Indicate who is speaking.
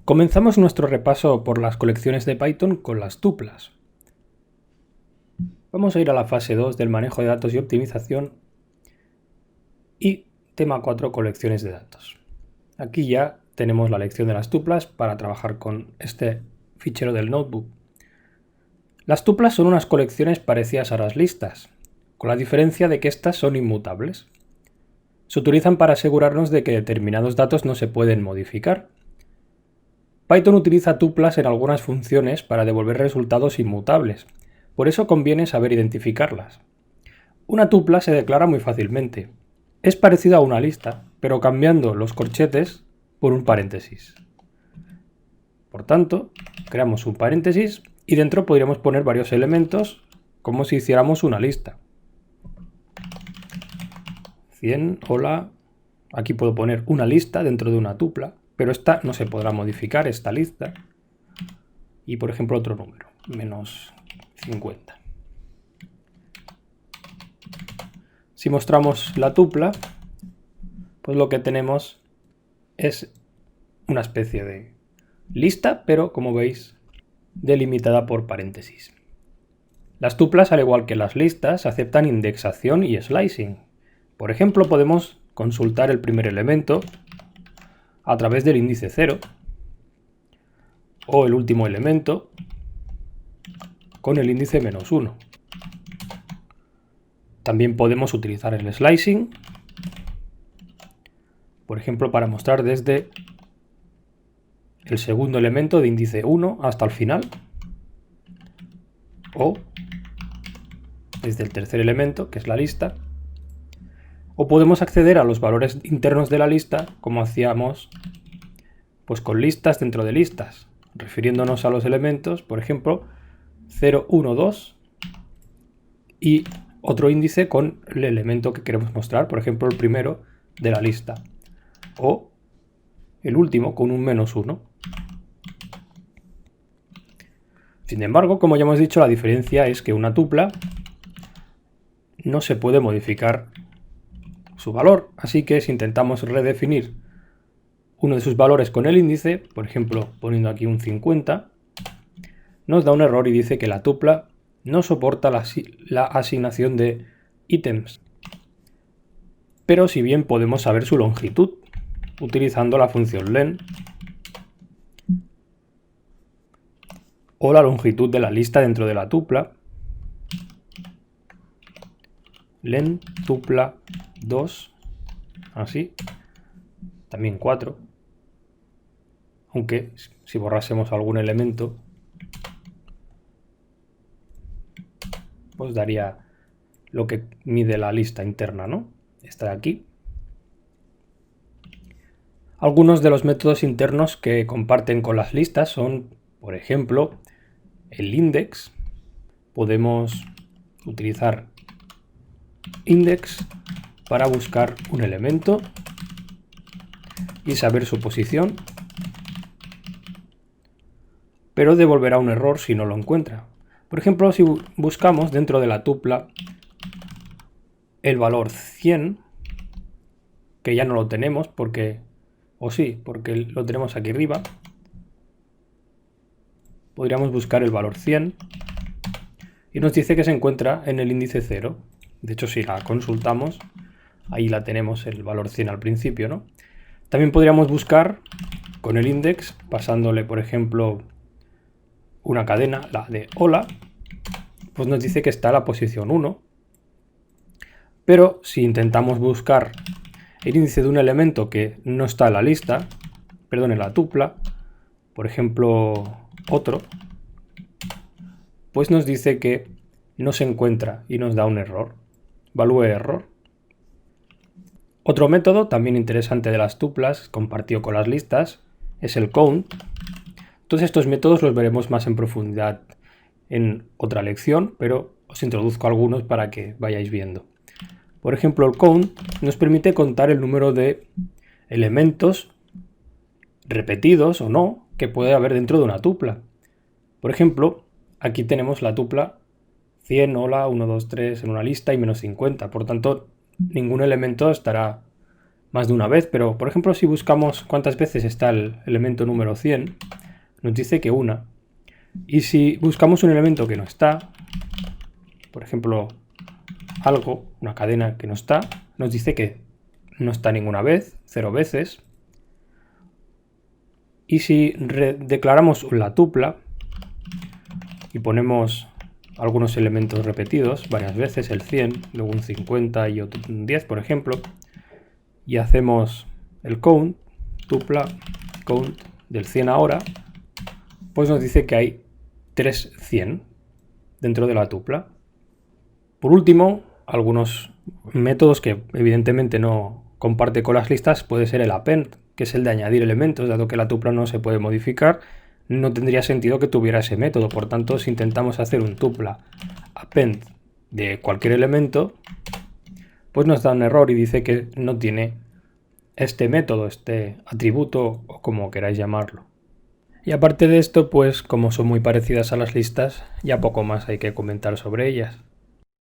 Speaker 1: Comenzamos nuestro repaso por las colecciones de Python con las tuplas. Vamos a ir a la fase 2 del manejo de datos y optimización y tema 4, colecciones de datos. Aquí ya tenemos la lección de las tuplas para trabajar con este fichero del notebook. Las tuplas son unas colecciones parecidas a las listas, con la diferencia de que estas son inmutables. Se utilizan para asegurarnos de que determinados datos no se pueden modificar. Python utiliza tuplas en algunas funciones para devolver resultados inmutables, por eso conviene saber identificarlas. Una tupla se declara muy fácilmente. Es parecida a una lista, pero cambiando los corchetes por un paréntesis. Por tanto, creamos un paréntesis y dentro podríamos poner varios elementos como si hiciéramos una lista. 100, hola. Aquí puedo poner una lista dentro de una tupla, pero esta no se podrá modificar, esta lista. Y por ejemplo otro número, menos 50. Si mostramos la tupla, pues lo que tenemos es una especie de lista, pero como veis, delimitada por paréntesis. Las tuplas, al igual que las listas, aceptan indexación y slicing. Por ejemplo, podemos consultar el primer elemento a través del índice 0 o el último elemento con el índice -1. También podemos utilizar el slicing, por ejemplo, para mostrar desde el segundo elemento de índice 1 hasta el final, o desde el tercer elemento, que es la lista, o podemos acceder a los valores internos de la lista como hacíamos pues con listas dentro de listas, refiriéndonos a los elementos, por ejemplo, 0, 1, 2 y otro índice con el elemento que queremos mostrar, por ejemplo, el primero de la lista, o el último con un -1. Sin embargo, como ya hemos dicho, la diferencia es que una tupla no se puede modificar su valor, así que si intentamos redefinir uno de sus valores con el índice, por ejemplo poniendo aquí un 50, nos da un error y dice que la tupla no soporta la asignación de ítems. Pero si bien podemos saber su longitud utilizando la función len o la longitud de la lista dentro de la tupla, len tupla 2, así, también 4, aunque si borrásemos algún elemento pues daría lo que mide la lista interna, ¿no? Esta de aquí. Algunos de los métodos internos que comparten con las listas son, por ejemplo, el index. Podemos utilizar index para buscar un elemento y saber su posición, pero devolverá un error si no lo encuentra. Por ejemplo, si buscamos dentro de la tupla el valor 100, que ya no lo tenemos porque, o sí, porque lo tenemos aquí arriba, podríamos buscar el valor 100 y nos dice que se encuentra en el índice 0. De hecho, si la consultamos, ahí la tenemos, el valor 100 al principio, ¿no? También podríamos buscar con el index, pasándole, por ejemplo, una cadena, la de hola, pues nos dice que está en la posición 1. Pero si intentamos buscar el índice de un elemento que no está en la lista, perdón, en la tupla, por ejemplo, otro, pues nos dice que no se encuentra y nos da un error. Value error. Otro método también interesante de las tuplas, compartido con las listas, es el count. Todos estos métodos los veremos más en profundidad en otra lección, pero os introduzco algunos para que vayáis viendo. Por ejemplo, el count nos permite contar el número de elementos repetidos o no que puede haber dentro de una tupla. Por ejemplo, aquí tenemos la tupla 100, hola, 1, 2, 3 en una lista y -50. Por tanto, ningún elemento estará más de una vez, pero por ejemplo si buscamos cuántas veces está el elemento número 100, nos dice que una. Y si buscamos un elemento que no está, por ejemplo algo, una cadena que no está, nos dice que no está ninguna vez, 0 veces. Y si declaramos la tupla y ponemos algunos elementos repetidos varias veces, el 100, luego un 50 y otro un 10, por ejemplo, y hacemos el count, tupla, count del 100 ahora, pues nos dice que hay 3 100 dentro de la tupla. Por último, algunos métodos que evidentemente no comparte con las listas puede ser el append, que es el de añadir elementos, dado que la tupla no se puede modificar, no tendría sentido que tuviera ese método. Por tanto, si intentamos hacer un tupla append de cualquier elemento, pues nos da un error y dice que no tiene este método, este atributo o como queráis llamarlo. Y aparte de esto, pues como son muy parecidas a las listas, ya poco más hay que comentar sobre ellas.